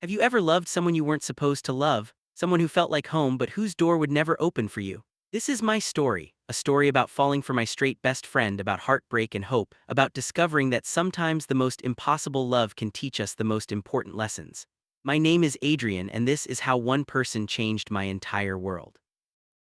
Have you ever loved someone you weren't supposed to love, someone who felt like home but whose door would never open for you? This is my story, a story about falling for my straight best friend, about heartbreak and hope, about discovering that sometimes the most impossible love can teach us the most important lessons. My name is Adrian, and this is how one person changed my entire world.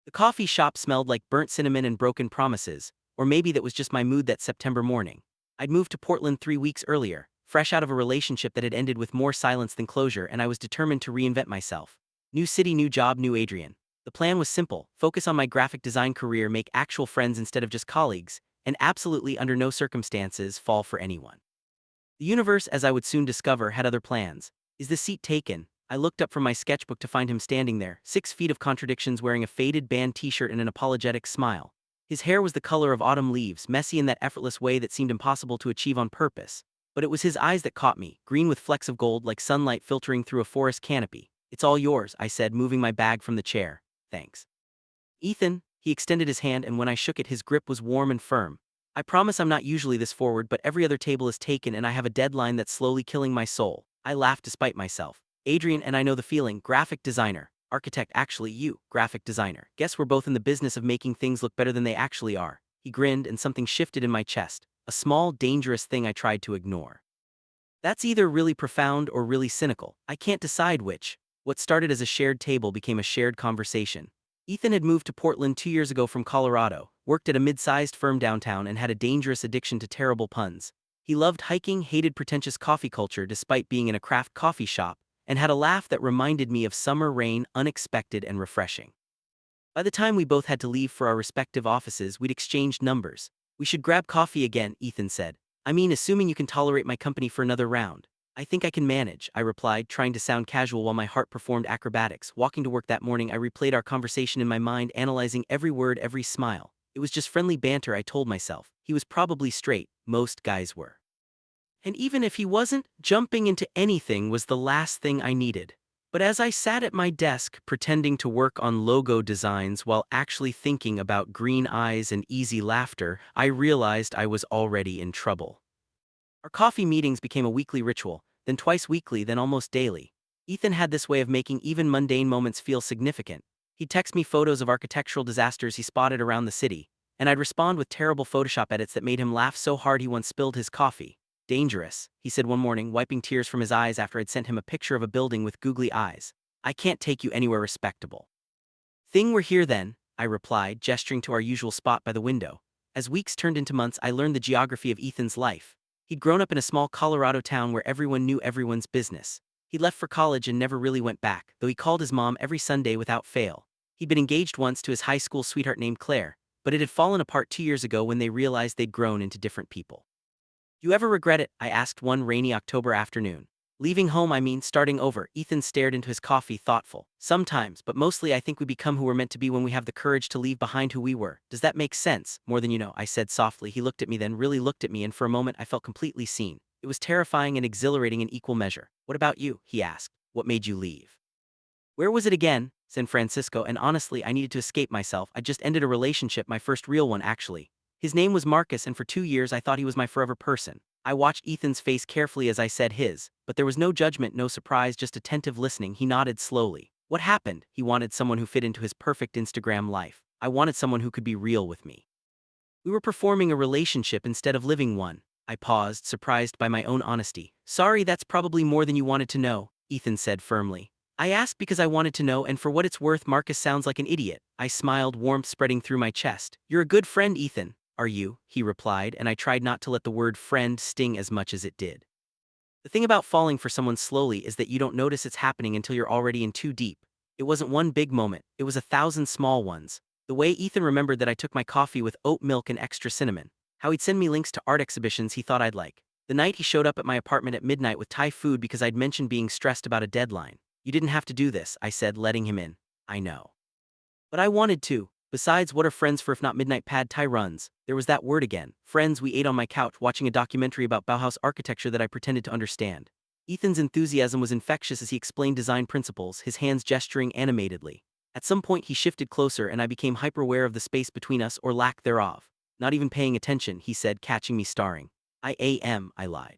The coffee shop smelled like burnt cinnamon and broken promises, or maybe that was just my mood that September morning. I'd moved to Portland 3 weeks earlier, fresh out of a relationship that had ended with more silence than closure, and I was determined to reinvent myself. New city, new job, new Adrian. The plan was simple: focus on my graphic design career, make actual friends instead of just colleagues, and absolutely under no circumstances fall for anyone. The universe, as I would soon discover, had other plans. Is the seat taken? I looked up from my sketchbook to find him standing there, 6 feet of contradictions, wearing a faded band t-shirt and an apologetic smile. His hair was the color of autumn leaves, messy in that effortless way that seemed impossible to achieve on purpose. But it was his eyes that caught me, green with flecks of gold like sunlight filtering through a forest canopy. "It's all yours," I said, moving my bag from the chair. "Thanks." "Ethan." He extended his hand, and when I shook it, his grip was warm and firm. "I promise I'm not usually this forward, but every other table is taken and I have a deadline that's slowly killing my soul." I laughed despite myself. "Adrian, and I know the feeling. Graphic designer. Architect, actually, you, graphic designer. Guess we're both in the business of making things look better than they actually are." He grinned, and something shifted in my chest, a small, dangerous thing I tried to ignore. That's either really profound or really cynical. I can't decide which. What started as a shared table became a shared conversation. Ethan had moved to Portland 2 years ago from Colorado, worked at a mid-sized firm downtown, and had a dangerous addiction to terrible puns. He loved hiking, hated pretentious coffee culture despite being in a craft coffee shop, and had a laugh that reminded me of summer rain, unexpected and refreshing. By the time we both had to leave for our respective offices, we'd exchanged numbers. "We should grab coffee again," Ethan said. "I mean, assuming you can tolerate my company for another round." "I think I can manage," I replied, trying to sound casual while my heart performed acrobatics. Walking to work that morning, I replayed our conversation in my mind, analyzing every word, every smile. It was just friendly banter, I told myself. He was probably straight, most guys were. And even if he wasn't, jumping into anything was the last thing I needed. But as I sat at my desk, pretending to work on logo designs while actually thinking about green eyes and easy laughter, I realized I was already in trouble. Our coffee meetings became a weekly ritual, then twice weekly, then almost daily. Ethan had this way of making even mundane moments feel significant. He'd text me photos of architectural disasters he spotted around the city, and I'd respond with terrible Photoshop edits that made him laugh so hard he once spilled his coffee. "Dangerous," he said one morning, wiping tears from his eyes after I'd sent him a picture of a building with googly eyes. "I can't take you anywhere respectable." "Thing, we're here then," I replied, gesturing to our usual spot by the window. As weeks turned into months, I learned the geography of Ethan's life. He'd grown up in a small Colorado town where everyone knew everyone's business. He left for college and never really went back, though he called his mom every Sunday without fail. He'd been engaged once to his high school sweetheart named Claire, but it had fallen apart 2 years ago when they realized they'd grown into different people. "You ever regret it?" I asked one rainy October afternoon. "Leaving home, I mean, starting over." Ethan stared into his coffee, thoughtful. "Sometimes, but mostly I think we become who we're meant to be when we have the courage to leave behind who we were. Does that make sense?" "More than you know," I said softly. He looked at me, then really looked at me, and for a moment I felt completely seen. It was terrifying and exhilarating in equal measure. "What about you?" he asked. "What made you leave?" "Where was it again?" "San Francisco," and honestly, I needed to escape myself. I just ended a relationship, my first real one, actually. His name was Marcus, and for 2 years I thought he was my forever person. I watched Ethan's face carefully as I said his, but there was no judgment, no surprise, just attentive listening. He nodded slowly. "What happened?" He wanted someone who fit into his perfect Instagram life. I wanted someone who could be real with me. "We were performing a relationship instead of living one." I paused, surprised by my own honesty. "Sorry, that's probably more than you wanted to know," Ethan said firmly. "I asked because I wanted to know, and for what it's worth, Marcus sounds like an idiot." I smiled, warmth spreading through my chest. "You're a good friend, Ethan." "Are you?" he replied, and I tried not to let the word friend sting as much as it did. The thing about falling for someone slowly is that you don't notice it's happening until you're already in too deep. It wasn't one big moment, it was 1,000 small ones. The way Ethan remembered that I took my coffee with oat milk and extra cinnamon. How he'd send me links to art exhibitions he thought I'd like. The night he showed up at my apartment at midnight with Thai food because I'd mentioned being stressed about a deadline. "You didn't have to do this," I said, letting him in. "I know. But I wanted to. Besides, what are friends for if not midnight pad Thai runs?" There was that word again. Friends. We ate on my couch, watching a documentary about Bauhaus architecture that I pretended to understand. Ethan's enthusiasm was infectious as he explained design principles, his hands gesturing animatedly. At some point he shifted closer and I became hyper-aware of the space between us, or lack thereof. "Not even paying attention," he said, catching me staring. I lied.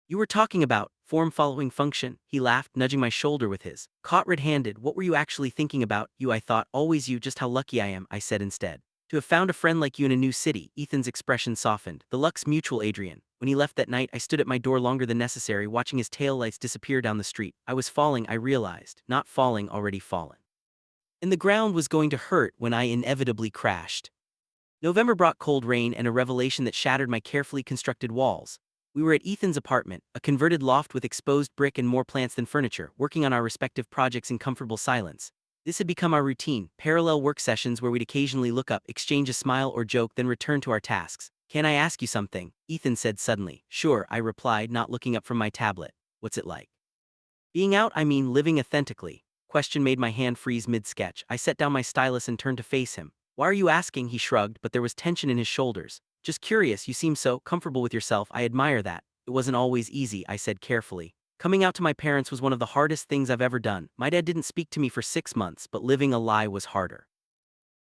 "You were talking about Form following function, he laughed, nudging my shoulder with his. Caught red-handed, what were you actually thinking about? You, I thought, always you, just how lucky I am, I said instead. To have found a friend like you in a new city, Ethan's expression softened. The luck's mutual, Adrian. When he left that night, I stood at my door longer than necessary, watching his taillights disappear down the street. I was falling, I realized. Not falling, already fallen. And the ground was going to hurt when I inevitably crashed. November brought cold rain and a revelation that shattered my carefully constructed walls. We were at Ethan's apartment, a converted loft with exposed brick and more plants than furniture, working on our respective projects in comfortable silence. This had become our routine, parallel work sessions where we'd occasionally look up, exchange a smile or joke, then return to our tasks. Can I ask you something? Ethan said suddenly. Sure, I replied, not looking up from my tablet. What's it like? Being out, I mean living authentically. Question made my hand freeze mid-sketch. I set down my stylus and turned to face him. Why are you asking? He shrugged, but there was tension in his shoulders. Just curious, you seem so comfortable with yourself. I admire that. It wasn't always easy, I said carefully. Coming out to my parents was one of the hardest things I've ever done. My dad didn't speak to me for 6 months, but living a lie was harder.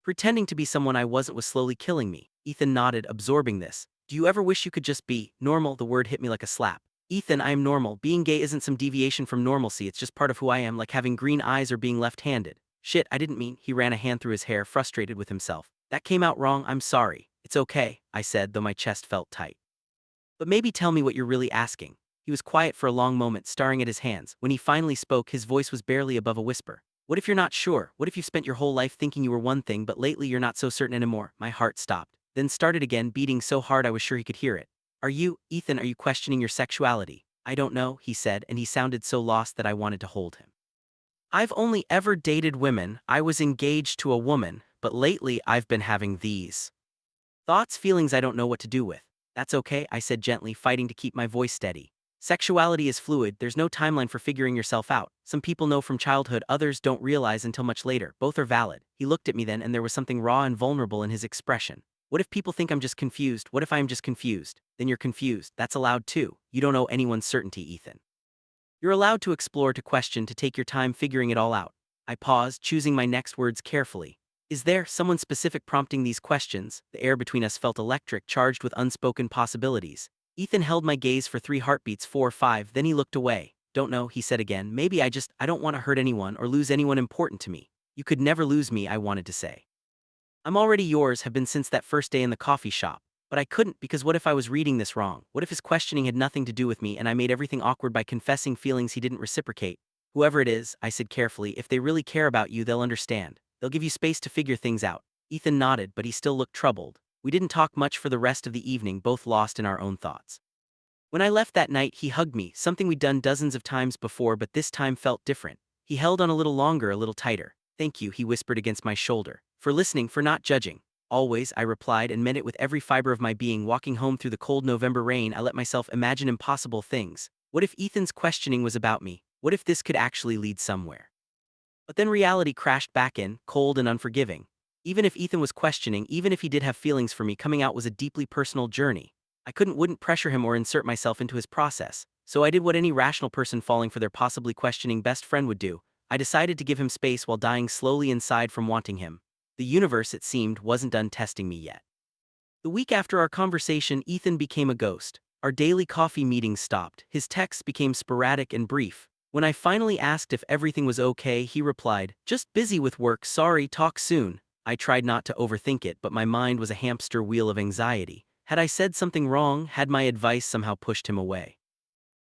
Pretending to be someone I wasn't was slowly killing me. Ethan nodded, absorbing this. Do you ever wish you could just be normal? The word hit me like a slap. Ethan, I am normal. Being gay isn't some deviation from normalcy, it's just part of who I am, like having green eyes or being left-handed. Shit, I didn't mean. He ran a hand through his hair, frustrated with himself. That came out wrong, I'm sorry. It's okay, I said, though my chest felt tight. But maybe tell me what you're really asking. He was quiet for a long moment, staring at his hands. When he finally spoke, his voice was barely above a whisper. What if you're not sure? What if you've spent your whole life thinking you were one thing, but lately you're not so certain anymore? My heart stopped, then started again, beating so hard I was sure he could hear it. Ethan, are you questioning your sexuality? I don't know, he said, and he sounded so lost that I wanted to hold him. I've only ever dated women. I was engaged to a woman, but lately I've been having these thoughts, feelings I don't know what to do with. That's okay, I said gently, fighting to keep my voice steady. Sexuality is fluid, there's no timeline for figuring yourself out. Some people know from childhood, others don't realize until much later. Both are valid. He looked at me then, and there was something raw and vulnerable in his expression. What if people think I'm just confused? What if I'm just confused? Then you're confused. That's allowed too. You don't owe anyone's certainty, Ethan. You're allowed to explore, to question, to take your time figuring it all out. I paused, choosing my next words carefully. Is there someone specific prompting these questions? The air between us felt electric, charged with unspoken possibilities. Ethan held my gaze for 3 heartbeats, 4, 5, then he looked away. Don't know, he said again. Maybe I don't want to hurt anyone or lose anyone important to me. You could never lose me, I wanted to say. I'm already yours, have been since that first day in the coffee shop. But I couldn't, because what if I was reading this wrong? What if his questioning had nothing to do with me and I made everything awkward by confessing feelings he didn't reciprocate? Whoever it is, I said carefully, if they really care about you, they'll understand. They'll give you space to figure things out. Ethan nodded, but he still looked troubled. We didn't talk much for the rest of the evening, both lost in our own thoughts. When I left that night, he hugged me, something we'd done dozens of times before, but this time felt different. He held on a little longer, a little tighter. Thank you, he whispered against my shoulder. For listening, for not judging. Always, I replied, and meant it with every fiber of my being. Walking home through the cold November rain, I let myself imagine impossible things. What if Ethan's questioning was about me? What if this could actually lead somewhere? But then reality crashed back in, cold and unforgiving. Even if Ethan was questioning, even if he did have feelings for me, coming out was a deeply personal journey. I wouldn't pressure him or insert myself into his process, so I did what any rational person falling for their possibly questioning best friend would do. I decided to give him space while dying slowly inside from wanting him. The universe, it seemed, wasn't done testing me yet. The week after our conversation, Ethan became a ghost. Our daily coffee meetings stopped. His texts became sporadic and brief. When I finally asked if everything was okay, he replied, "Just busy with work, sorry, talk soon." I tried not to overthink it, but my mind was a hamster wheel of anxiety. Had I said something wrong? Had my advice somehow pushed him away?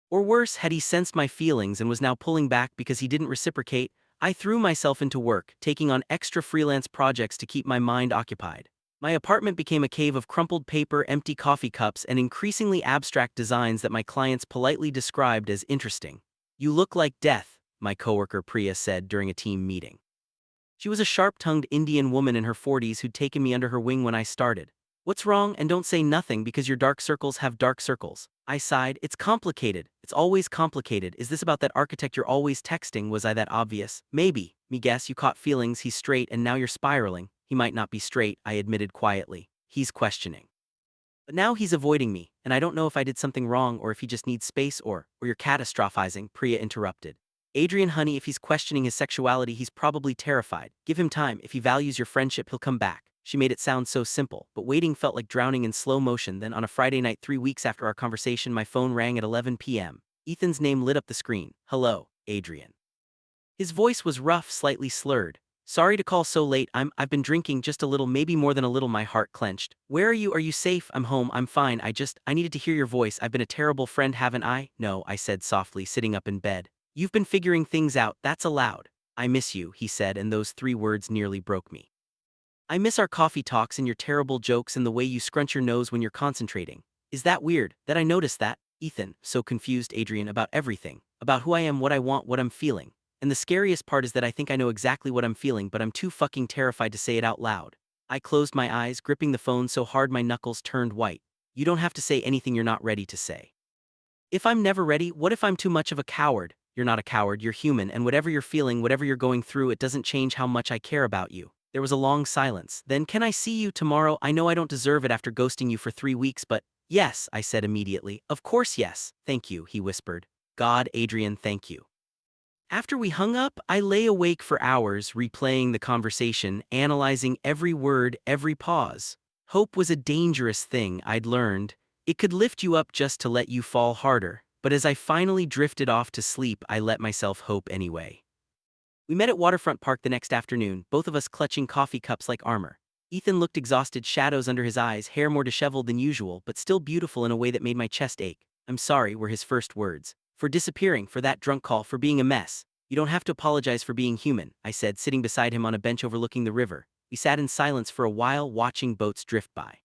Or worse, had he sensed my feelings and was now pulling back because he didn't reciprocate? I threw myself into work, taking on extra freelance projects to keep my mind occupied. My apartment became a cave of crumpled paper, empty coffee cups, and increasingly abstract designs that my clients politely described as interesting. "You look like death," my coworker Priya said during a team meeting. She was a sharp-tongued Indian woman in her 40s who'd taken me under her wing when I started. "What's wrong? And don't say nothing because your dark circles have dark circles." I sighed. "It's complicated. It's always complicated. Is this about that architect you're always texting? Was I that obvious?" "Maybe. Me guess you caught feelings. He's straight and now you're spiraling." "He might not be straight," I admitted quietly. "He's questioning. But now he's avoiding me, and I don't know if I did something wrong or if he just needs space or you're catastrophizing," Priya interrupted. "Adrian, honey, if he's questioning his sexuality, he's probably terrified. Give him time. If he values your friendship, he'll come back." She made it sound so simple, but waiting felt like drowning in slow motion. Then on a Friday night 3 weeks after our conversation, my phone rang at 11 p.m. Ethan's name lit up the screen. Hello, Adrian. His voice was rough, slightly slurred. Sorry to call so late. I've been drinking just a little, maybe more than a little. My heart clenched. Where are you? Are you safe? I'm home. I'm fine. I needed to hear your voice. I've been a terrible friend, haven't I? No, I said softly, sitting up in bed. You've been figuring things out. That's allowed. I miss you, he said, and those 3 words nearly broke me. I miss our coffee talks and your terrible jokes and the way you scrunch your nose when you're concentrating. Is that weird, that I noticed that? Ethan, so confused, Adrian, about everything. About who I am, what I want, what I'm feeling. And the scariest part is that I think I know exactly what I'm feeling, but I'm too fucking terrified to say it out loud. I closed my eyes, gripping the phone so hard my knuckles turned white. You don't have to say anything you're not ready to say. If I'm never ready, what if I'm too much of a coward? You're not a coward, you're human, and whatever you're feeling, whatever you're going through, it doesn't change how much I care about you. There was a long silence. Then, can I see you tomorrow? I know I don't deserve it after ghosting you for 3 weeks, but yes, I said immediately. Of course, yes. Thank you, he whispered. God, Adrian, thank you. After we hung up, I lay awake for hours, replaying the conversation, analyzing every word, every pause. Hope was a dangerous thing, I'd learned. It could lift you up just to let you fall harder, but as I finally drifted off to sleep, I let myself hope anyway. We met at Waterfront Park the next afternoon, both of us clutching coffee cups like armor. Ethan looked exhausted, shadows under his eyes, hair more disheveled than usual, but still beautiful in a way that made my chest ache. I'm sorry, were his first words. For disappearing, for that drunk call, for being a mess. You don't have to apologize for being human, I said, sitting beside him on a bench overlooking the river. We sat in silence for a while, watching boats drift by.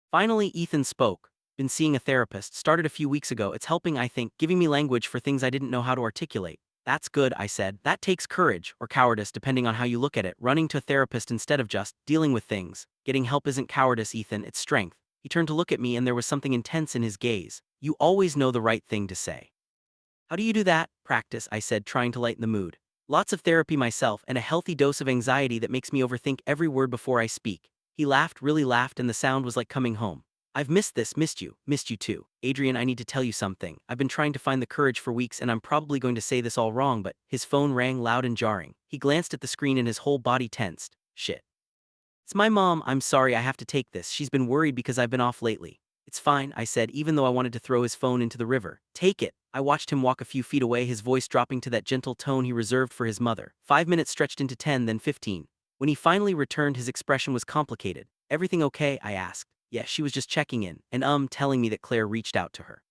Finally, Ethan spoke. Been seeing a therapist, started a few weeks ago. It's helping, I think, giving me language for things I didn't know how to articulate. That's good, I said. That takes courage, or cowardice, depending on how you look at it. Running to a therapist instead of just dealing with things. Getting help isn't cowardice, Ethan, it's strength. He turned to look at me and there was something intense in his gaze. You always know the right thing to say. How do you do that? Practice, I said, trying to lighten the mood. Lots of therapy myself and a healthy dose of anxiety that makes me overthink every word before I speak. He laughed, really laughed, and the sound was like coming home. I've missed this, missed you too. Adrian, I need to tell you something. I've been trying to find the courage for weeks and I'm probably going to say this all wrong, but his phone rang loud and jarring. He glanced at the screen and his whole body tensed. Shit. It's my mom. I'm sorry, I have to take this. She's been worried because I've been off lately. It's fine, I said, even though I wanted to throw his phone into the river. Take it. I watched him walk a few feet away, his voice dropping to that gentle tone he reserved for his mother. 5 minutes stretched into 10, then 15. When he finally returned, his expression was complicated. Everything okay? I asked. Yeah, she was just checking in, and telling me that Claire reached out to her.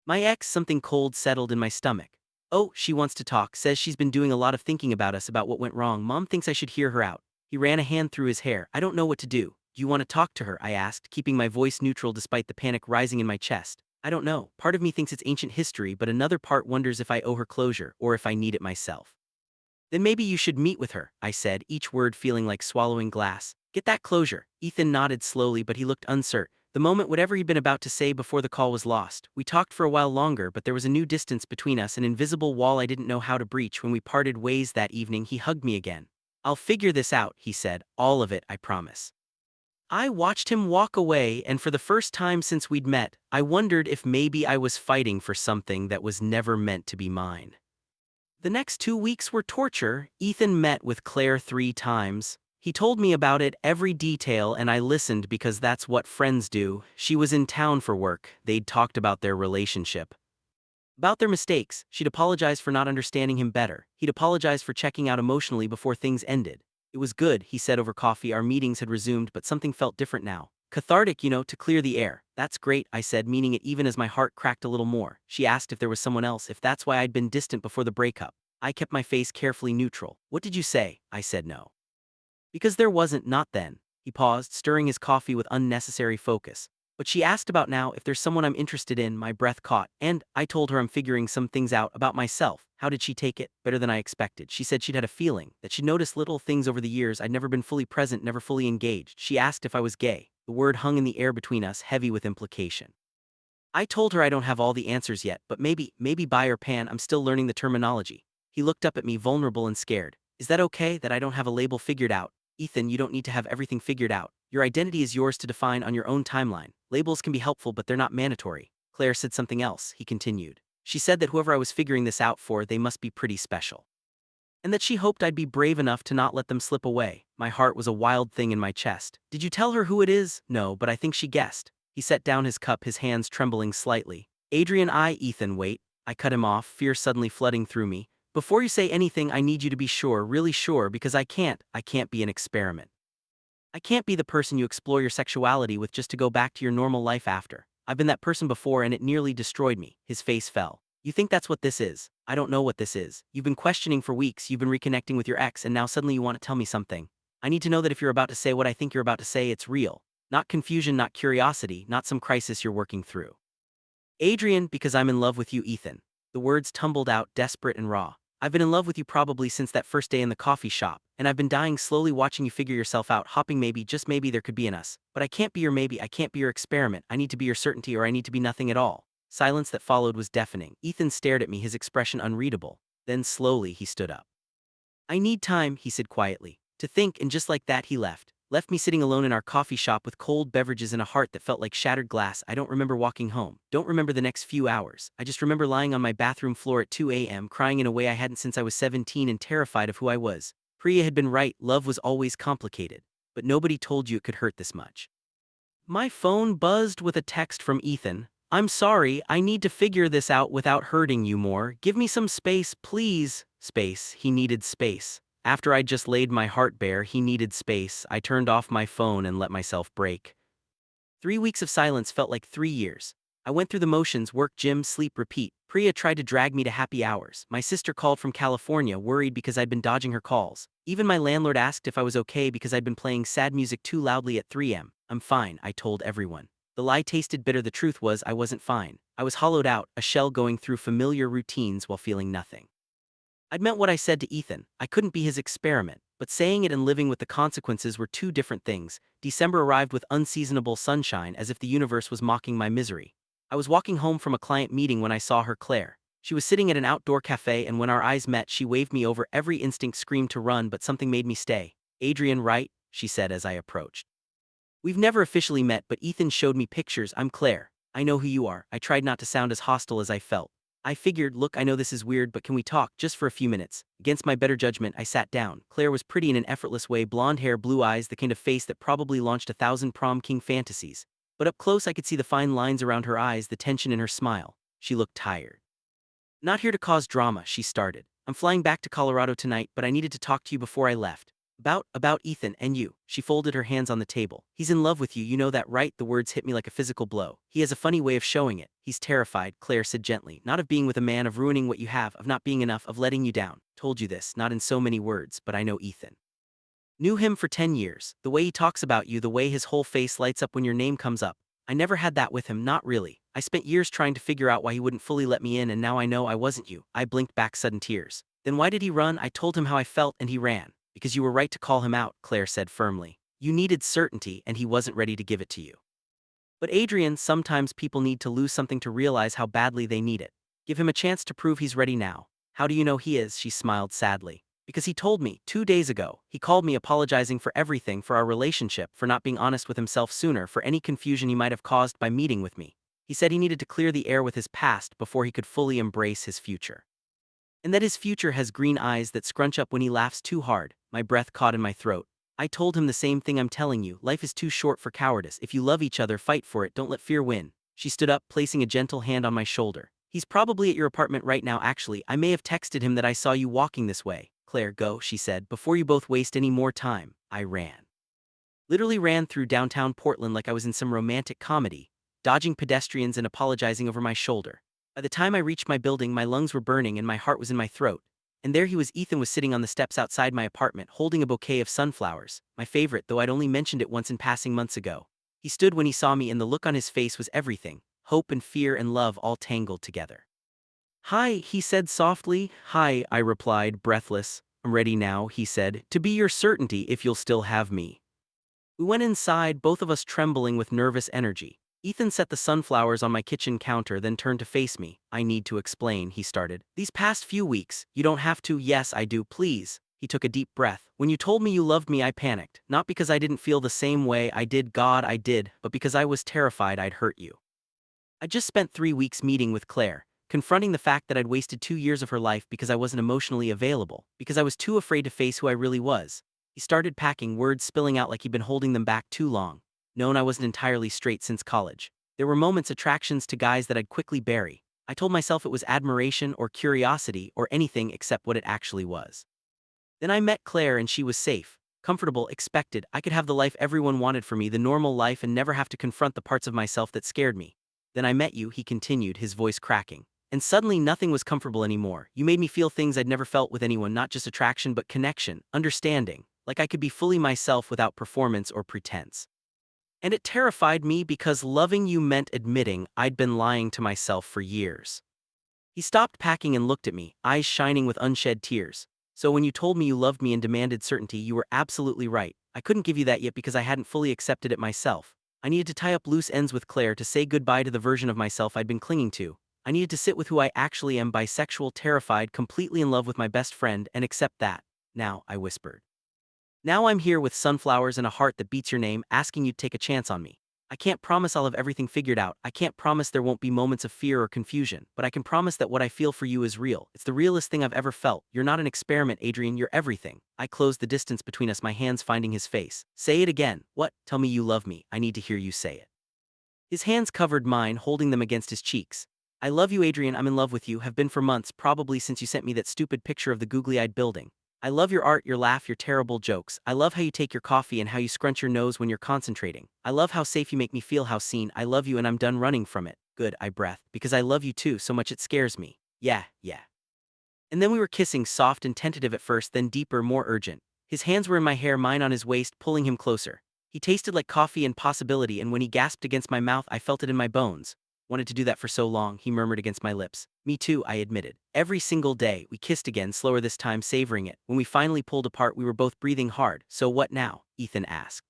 My ex, something cold settled in my stomach. Oh, she wants to talk, says she's been doing a lot of thinking about us, about what went wrong. Mom thinks I should hear her out. He ran a hand through his hair. I don't know what to do. Do you want to talk to her? I asked, keeping my voice neutral despite the panic rising in my chest. I don't know. Part of me thinks it's ancient history, but another part wonders if I owe her closure, or if I need it myself. Then maybe you should meet with her, I said, each word feeling like swallowing glass. Get that closure. Ethan nodded slowly, but he looked uncertain. The moment whatever he'd been about to say before the call was lost. We talked for a while longer, but there was a new distance between us, an invisible wall I didn't know how to breach. When we parted ways that evening, he hugged me again. I'll figure this out, he said. All of it, I promise. I watched him walk away, and for the first time since we'd met, I wondered if maybe I was fighting for something that was never meant to be mine. The next 2 weeks were torture. Ethan met with Claire 3 times. He told me about it, every detail, and I listened because that's what friends do. She was in town for work. They'd talked about their relationship. About their mistakes. She'd apologized for not understanding him better. He'd apologized for checking out emotionally before things ended. It was good, he said over coffee. Our meetings had resumed, but something felt different now. Cathartic, to clear the air. That's great, I said, meaning it even as my heart cracked a little more. She asked if there was someone else, if that's why I'd been distant before the breakup. I kept my face carefully neutral. What did you say? I said no. Because there wasn't, not then. He paused, stirring his coffee with unnecessary focus. But she asked about now, if there's someone I'm interested in. My breath caught, and I told her I'm figuring some things out about myself. How did she take it? Better than I expected. She said she'd had a feeling, that she'd noticed little things over the years. I'd never been fully present, never fully engaged. She asked if I was gay. The word hung in the air between us, heavy with implication. I told her I don't have all the answers yet, but maybe bi or pan, I'm still learning the terminology. He looked up at me, vulnerable and scared. Is that okay, that I don't have a label figured out? Ethan, you don't need to have everything figured out. Your identity is yours to define on your own timeline. Labels can be helpful, but they're not mandatory. Claire said something else, he continued. She said that whoever I was figuring this out for, they must be pretty special. And that she hoped I'd be brave enough to not let them slip away. My heart was a wild thing in my chest. Did you tell her who it is? No, but I think she guessed. He set down his cup, his hands trembling slightly. Adrian, Ethan, wait. I cut him off, fear suddenly flooding through me. Before you say anything, I need you to be sure, really sure, because I can't be an experiment. I can't be the person you explore your sexuality with just to go back to your normal life after. I've been that person before and it nearly destroyed me. His face fell. You think that's what this is? I don't know what this is. You've been questioning for weeks, you've been reconnecting with your ex, and now suddenly you want to tell me something. I need to know that if you're about to say what I think you're about to say, it's real. Not confusion, not curiosity, not some crisis you're working through. Adrian, because I'm in love with you, Ethan. The words tumbled out, desperate and raw. I've been in love with you probably since that first day in the coffee shop, and I've been dying slowly watching you figure yourself out, hopping maybe, just maybe there could be an us. But I can't be your maybe, I can't be your experiment, I need to be your certainty or I need to be nothing at all. Silence that followed was deafening. Ethan stared at me, his expression unreadable. Then slowly he stood up. I need time, he said quietly, to think, and just like that he left. Left me sitting alone in our coffee shop with cold beverages and a heart that felt like shattered glass. I don't remember walking home, don't remember the next few hours. I just remember lying on my bathroom floor at 2 a.m., crying in a way I hadn't since I was 17 and terrified of who I was. Priya had been right, love was always complicated. But nobody told you it could hurt this much. My phone buzzed with a text from Ethan. I'm sorry, I need to figure this out without hurting you more. Give me some space, please. Space, he needed space. After I'd just laid my heart bare, he needed space. I turned off my phone and let myself break. 3 weeks of silence felt like 3 years. I went through the motions, work, gym, sleep, repeat. Priya tried to drag me to happy hours. My sister called from California, worried because I'd been dodging her calls. Even my landlord asked if I was okay because I'd been playing sad music too loudly at 3 a.m. I'm fine, I told everyone. The lie tasted bitter, the truth was I wasn't fine. I was hollowed out, a shell going through familiar routines while feeling nothing. I'd meant what I said to Ethan. I couldn't be his experiment, but saying it and living with the consequences were two different things. December arrived with unseasonable sunshine, as if the universe was mocking my misery. I was walking home from a client meeting when I saw her, Claire. She was sitting at an outdoor cafe, and when our eyes met, she waved me over. Every instinct screamed to run, but something made me stay. Adrian, right? She said as I approached. We've never officially met, but Ethan showed me pictures. I'm Claire. I know who you are. I tried not to sound as hostile as I felt. I figured, look, I know this is weird, but can we talk, just for a few minutes? Against my better judgment, I sat down. Claire was pretty in an effortless way, blonde hair, blue eyes, the kind of face that probably launched 1,000 prom king fantasies. But up close I could see the fine lines around her eyes, the tension in her smile. She looked tired. Not here to cause drama, she started. I'm flying back to Colorado tonight, but I needed to talk to you before I left. About Ethan and you. She folded her hands on the table. He's in love with you, you know that, right? The words hit me like a physical blow. He has a funny way of showing it. He's terrified, Claire said gently. Not of being with a man, of ruining what you have, of not being enough, of letting you down. Told you this, not in so many words, but I know Ethan. Knew him for 10 years. The way he talks about you, the way his whole face lights up when your name comes up. I never had that with him, not really. I spent years trying to figure out why he wouldn't fully let me in, and now I know I wasn't you. I blinked back, sudden tears. Then why did he run? I told him how I felt and he ran. Because you were right to call him out, Claire said firmly. You needed certainty and he wasn't ready to give it to you. But Adrian, sometimes people need to lose something to realize how badly they need it. Give him a chance to prove he's ready now. How do you know he is? She smiled sadly. Because he told me 2 days ago. He called me apologizing for everything, for our relationship, for not being honest with himself sooner, for any confusion he might have caused by meeting with me. He said he needed to clear the air with his past before he could fully embrace his future. And that his future has green eyes that scrunch up when he laughs too hard. My breath caught in my throat. I told him the same thing I'm telling you. Life is too short for cowardice. If you love each other, fight for it. Don't let fear win. She stood up, placing a gentle hand on my shoulder. He's probably at your apartment right now, actually. I may have texted him that I saw you walking this way. Claire, go, she said, before you both waste any more time. I ran. Literally ran through downtown Portland like I was in some romantic comedy, dodging pedestrians and apologizing over my shoulder. By the time I reached my building, my lungs were burning and my heart was in my throat. And there he was. Ethan was sitting on the steps outside my apartment, holding a bouquet of sunflowers, my favorite, though I'd only mentioned it once in passing months ago. He stood when he saw me, and the look on his face was everything, hope and fear and love all tangled together. Hi, he said softly. Hi, I replied, breathless. I'm ready now, he said, to be your certainty if you'll still have me. We went inside, both of us trembling with nervous energy. Ethan set the sunflowers on my kitchen counter, then turned to face me. I need to explain, he started. These past few weeks, you don't have to. Yes, I do, please. He took a deep breath. When you told me you loved me, I panicked. Not because I didn't feel the same way. I did, God, I did, but because I was terrified I'd hurt you. I just spent 3 weeks meeting with Claire, confronting the fact that I'd wasted 2 years of her life because I wasn't emotionally available, because I was too afraid to face who I really was. He started packing, words spilling out like he'd been holding them back too long. Known I wasn't entirely straight since college. There were moments, attractions to guys that I'd quickly bury. I told myself it was admiration or curiosity or anything except what it actually was. Then I met Claire and she was safe, comfortable, expected. I could have the life everyone wanted for me, the normal life, and never have to confront the parts of myself that scared me. Then I met you, he continued, his voice cracking. And suddenly nothing was comfortable anymore. You made me feel things I'd never felt with anyone, not just attraction but connection, understanding, like I could be fully myself without performance or pretense. And it terrified me because loving you meant admitting I'd been lying to myself for years. He stopped packing and looked at me, eyes shining with unshed tears. So when you told me you loved me and demanded certainty, you were absolutely right. I couldn't give you that yet because I hadn't fully accepted it myself. I needed to tie up loose ends with Claire, to say goodbye to the version of myself I'd been clinging to. I needed to sit with who I actually am, bisexual, terrified, completely in love with my best friend, and accept that. Now, I whispered. Now I'm here with sunflowers and a heart that beats your name, asking you to take a chance on me. I can't promise I'll have everything figured out. I can't promise there won't be moments of fear or confusion, but I can promise that what I feel for you is real. It's the realest thing I've ever felt. You're not an experiment, Adrian, you're everything. I closed the distance between us, my hands finding his face. Say it again. What? Tell me you love me. I need to hear you say it. His hands covered mine, holding them against his cheeks. I love you, Adrian. I'm in love with you. Have been for months, probably since you sent me that stupid picture of the googly-eyed building. I love your art, your laugh, your terrible jokes. I love how you take your coffee and how you scrunch your nose when you're concentrating. I love how safe you make me feel, how seen. I love you and I'm done running from it. Good, I breathed, because I love you too, so much it scares me. Yeah. And then we were kissing, soft and tentative at first, then deeper, more urgent. His hands were in my hair, mine on his waist, pulling him closer. He tasted like coffee and possibility, and when he gasped against my mouth, I felt it in my bones. Wanted to do that for so long, he murmured against my lips. Me too, I admitted. Every single day, we kissed again, slower this time, savoring it. When we finally pulled apart, we were both breathing hard. So what now? Ethan asked.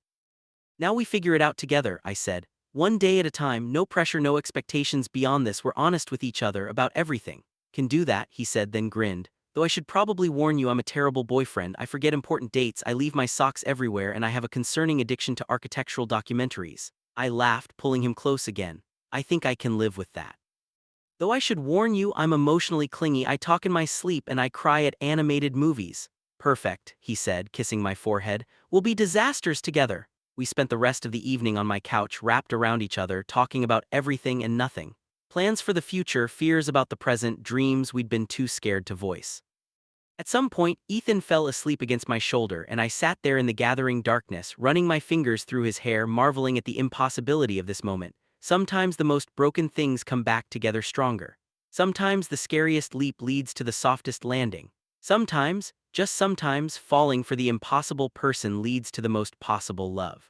Now we figure it out together, I said. One day at a time, no pressure, no expectations beyond this. We're honest with each other about everything. Can do that, he said, then grinned. Though I should probably warn you, I'm a terrible boyfriend. I forget important dates, I leave my socks everywhere, and I have a concerning addiction to architectural documentaries. I laughed, pulling him close again. I think I can live with that. Though I should warn you, I'm emotionally clingy. I talk in my sleep and I cry at animated movies. Perfect, he said, kissing my forehead. We'll be disasters together. We spent the rest of the evening on my couch, wrapped around each other, talking about everything and nothing. Plans for the future, fears about the present, dreams we'd been too scared to voice. At some point, Ethan fell asleep against my shoulder, and I sat there in the gathering darkness, running my fingers through his hair, marveling at the impossibility of this moment. Sometimes the most broken things come back together stronger. Sometimes the scariest leap leads to the softest landing. Sometimes, just sometimes, falling for the impossible person leads to the most possible love.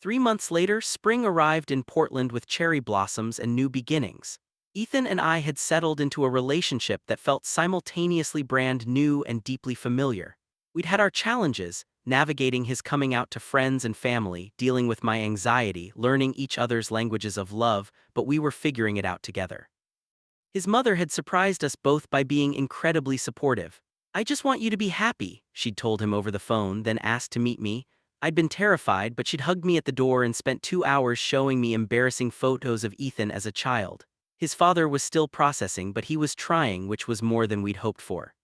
3 months later, spring arrived in Portland with cherry blossoms and new beginnings. Ethan and I had settled into a relationship that felt simultaneously brand new and deeply familiar. We'd had our challenges, navigating his coming out to friends and family, dealing with my anxiety, learning each other's languages of love, but we were figuring it out together. His mother had surprised us both by being incredibly supportive. I just want you to be happy, she'd told him over the phone, then asked to meet me. I'd been terrified, but she'd hugged me at the door and spent 2 hours showing me embarrassing photos of Ethan as a child. His father was still processing, but he was trying, which was more than we'd hoped for.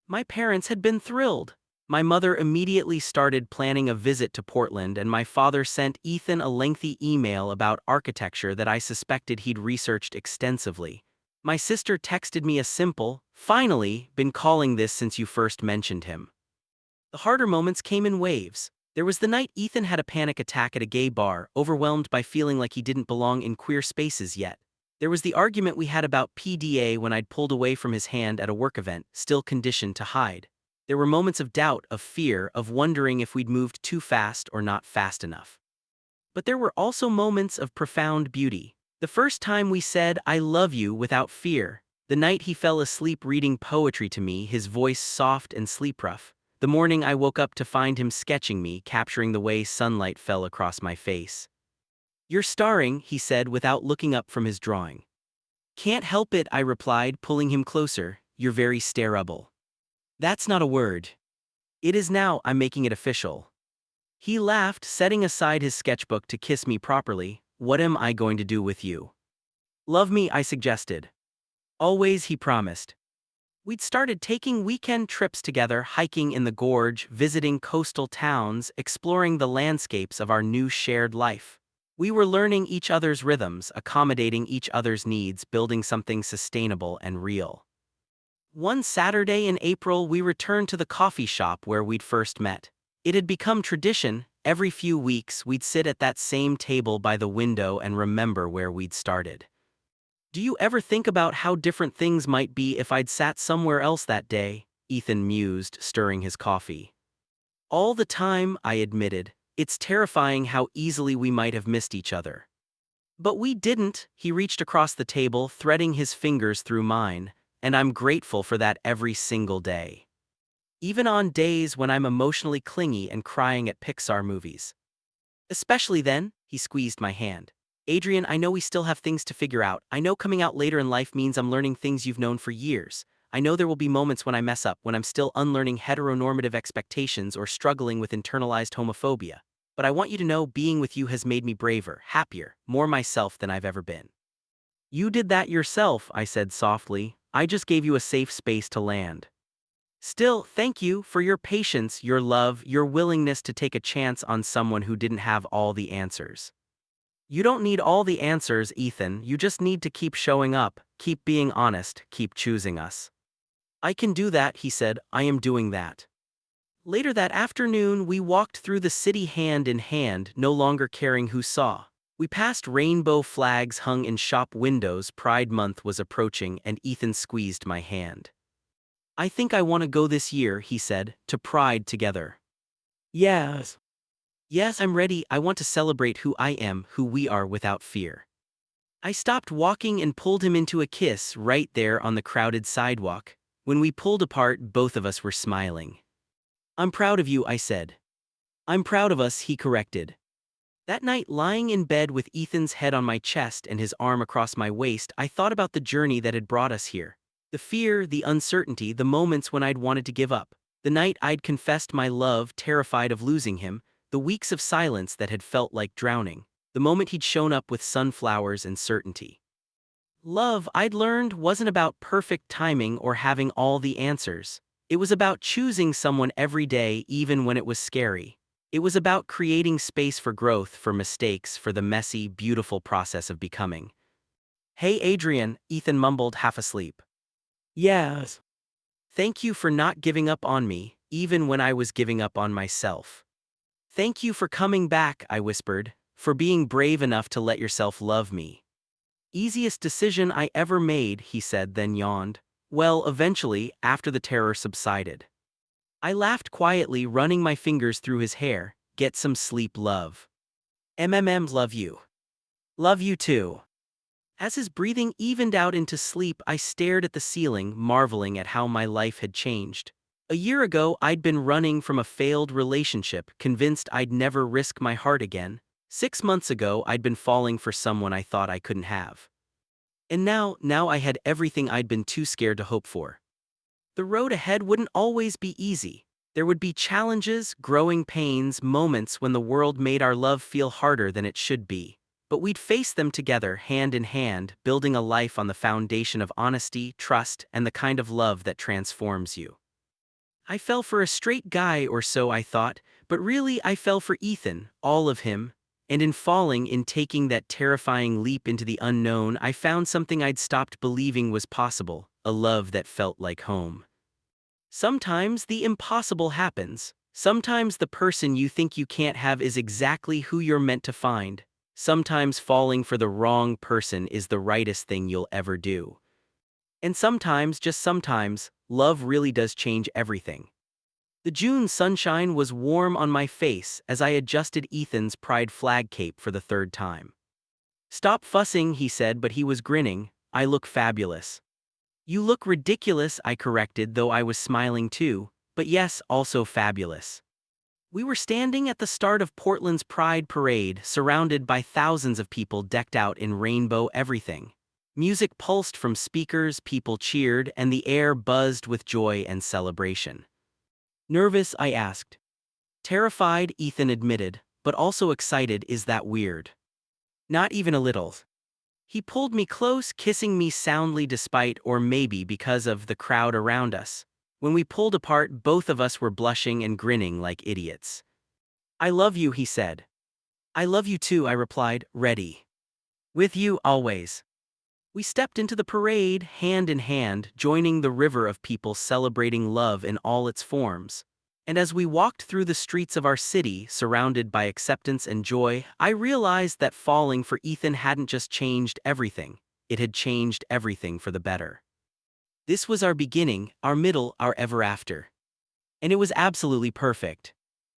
My parents had been thrilled. My mother immediately started planning a visit to Portland, and my father sent Ethan a lengthy email about architecture that I suspected he'd researched extensively. My sister texted me a simple, "Finally, been calling this since you first mentioned him." The harder moments came in waves. There was the night Ethan had a panic attack at a gay bar, overwhelmed by feeling like he didn't belong in queer spaces yet. There was the argument we had about PDA when I'd pulled away from his hand at a work event, still conditioned to hide. There were moments of doubt, of fear, of wondering if we'd moved too fast or not fast enough. But there were also moments of profound beauty. The first time we said, "I love you," without fear. The night he fell asleep reading poetry to me, his voice soft and sleep-rough. The morning I woke up to find him sketching me, capturing the way sunlight fell across my face. "You're starring," he said without looking up from his drawing. "Can't help it," I replied, pulling him closer. "You're very starable." "That's not a word." "It is now, I'm making it official." He laughed, setting aside his sketchbook to kiss me properly. "What am I going to do with you?" "Love me," I suggested. "Always," he promised. We'd started taking weekend trips together, hiking in the gorge, visiting coastal towns, exploring the landscapes of our new shared life. We were learning each other's rhythms, accommodating each other's needs, building something sustainable and real. One Saturday in April, we returned to the coffee shop where we'd first met. It had become tradition. Every few weeks, we'd sit at that same table by the window and remember where we'd started. Do you ever think about how different things might be if I'd sat somewhere else that day? Ethan mused, stirring his coffee. All the time, I admitted. It's terrifying how easily we might have missed each other. But we didn't. He reached across the table, threading his fingers through mine, and I'm grateful for that every single day. Even on days when I'm emotionally clingy and crying at Pixar movies. Especially then, he squeezed my hand. Adrian, I know we still have things to figure out. I know coming out later in life means I'm learning things you've known for years. I know there will be moments when I mess up, when I'm still unlearning heteronormative expectations or struggling with internalized homophobia. But I want you to know being with you has made me braver, happier, more myself than I've ever been. You did that yourself, I said softly. I just gave you a safe space to land. Still, thank you for your patience, your love, your willingness to take a chance on someone who didn't have all the answers. You don't need all the answers, Ethan. You just need to keep showing up, keep being honest, keep choosing us. I can do that, he said. I am doing that. Later that afternoon, we walked through the city hand in hand, no longer caring who saw. We passed rainbow flags hung in shop windows. Pride Month was approaching, and Ethan squeezed my hand. I think I want to go this year, he said, to Pride together. Yes. Yes, I'm ready. I want to celebrate who I am, who we are without fear. I stopped walking and pulled him into a kiss right there on the crowded sidewalk. When we pulled apart, both of us were smiling. I'm proud of you, I said. I'm proud of us, he corrected. That night, lying in bed with Ethan's head on my chest and his arm across my waist, I thought about the journey that had brought us here. The fear, the uncertainty, the moments when I'd wanted to give up. The night I'd confessed my love, terrified of losing him. The weeks of silence that had felt like drowning. The moment he'd shown up with sunflowers and certainty. Love, I'd learned, wasn't about perfect timing or having all the answers. It was about choosing someone every day, even when it was scary. It was about creating space for growth, for mistakes, for the messy, beautiful process of becoming. Hey Adrian, Ethan mumbled, half asleep. Yes. Thank you for not giving up on me, even when I was giving up on myself. Thank you for coming back, I whispered, for being brave enough to let yourself love me. Easiest decision I ever made, he said, then yawned. Well, eventually, after the terror subsided. I laughed quietly, running my fingers through his hair. Get some sleep, love. Love you. Love you too. As his breathing evened out into sleep, I stared at the ceiling, marveling at how my life had changed. A year ago, I'd been running from a failed relationship, convinced I'd never risk my heart again. 6 months ago, I'd been falling for someone I thought I couldn't have. And now I had everything I'd been too scared to hope for. The road ahead wouldn't always be easy. There would be challenges, growing pains, moments when the world made our love feel harder than it should be. But we'd face them together, hand in hand, building a life on the foundation of honesty, trust, and the kind of love that transforms you. I fell for a straight guy or so, I thought, but really I fell for Ethan, all of him. And in falling, in taking that terrifying leap into the unknown, I found something I'd stopped believing was possible, a love that felt like home. Sometimes the impossible happens. Sometimes the person you think you can't have is exactly who you're meant to find. Sometimes falling for the wrong person is the rightest thing you'll ever do. And sometimes, just sometimes, love really does change everything. The June sunshine was warm on my face as I adjusted Ethan's pride flag cape for the 3rd time. Stop fussing, he said, but he was grinning. I look fabulous. You look ridiculous, I corrected, though I was smiling too, but yes, also fabulous. We were standing at the start of Portland's Pride Parade, surrounded by thousands of people decked out in rainbow everything. Music pulsed from speakers, people cheered, and the air buzzed with joy and celebration. Nervous, I asked. Terrified, Ethan admitted, but also excited. Is that weird? Not even a little. He pulled me close, kissing me soundly despite, or maybe because of, the crowd around us. When we pulled apart, both of us were blushing and grinning like idiots. I love you, he said. I love you too, I replied, ready. With you, always. We stepped into the parade, hand in hand, joining the river of people celebrating love in all its forms. And as we walked through the streets of our city, surrounded by acceptance and joy, I realized that falling for Ethan hadn't just changed everything, it had changed everything for the better. This was our beginning, our middle, our ever after. And it was absolutely perfect.